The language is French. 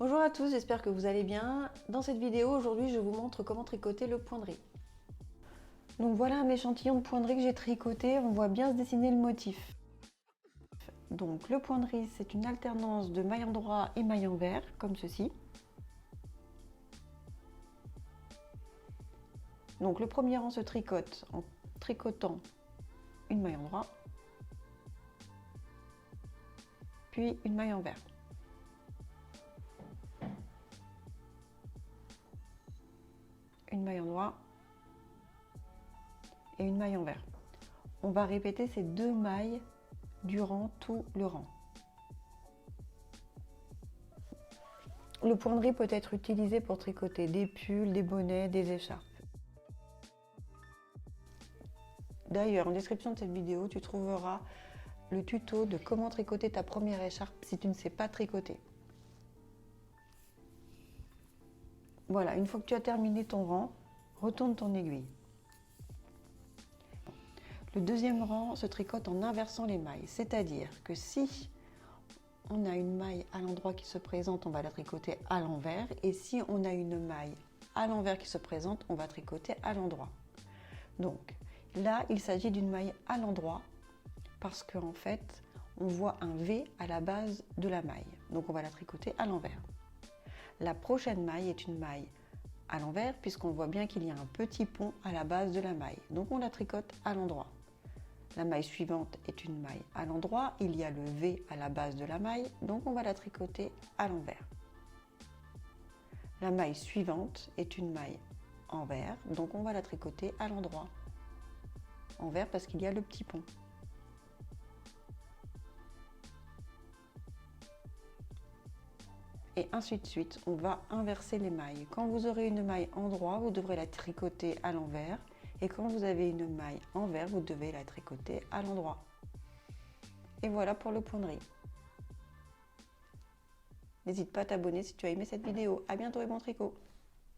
Bonjour à tous, j'espère que vous allez bien. Dans cette vidéo, aujourd'hui, je vous montre comment tricoter le point de riz. Donc voilà un échantillon de point de riz que j'ai tricoté, on voit bien se dessiner le motif. Donc le point de riz, c'est une alternance de maille endroit et maille envers, comme ceci. Donc le premier rang se tricote en tricotant une maille endroit, puis une maille envers. Une maille endroit et une maille envers. On va répéter ces deux mailles durant tout le rang. Le point de riz peut être utilisé pour tricoter des pulls, des bonnets, des écharpes. D'ailleurs, en description de cette vidéo, tu trouveras le tuto de comment tricoter ta première écharpe si tu ne sais pas tricoter. Voilà, une fois que tu as terminé ton rang, retourne ton aiguille. Le deuxième rang se tricote en inversant les mailles, c'est-à-dire que si on a une maille à l'endroit qui se présente, on va la tricoter à l'envers, et si on a une maille à l'envers qui se présente, on va tricoter à l'endroit. Donc là, il s'agit d'une maille à l'endroit parce qu'en fait, on voit un V à la base de la maille, donc on va la tricoter à l'envers. La prochaine maille est une maille à l'envers puisqu'on voit bien qu'il y a un petit pont à la base de la maille, donc on la tricote à l'endroit. La maille suivante est une maille à l'endroit, il y a le V à la base de la maille, donc on va la tricoter à l'envers. La maille suivante est une maille envers, donc on va la tricoter à l'endroit. Envers parce qu'il y a le petit pont. Et ainsi de suite, on va inverser les mailles. Quand vous aurez une maille endroit, vous devrez la tricoter à l'envers. Et quand vous avez une maille envers, vous devez la tricoter à l'endroit. Et voilà pour le point de riz. N'hésite pas à t'abonner si tu as aimé cette vidéo. À bientôt et bon tricot!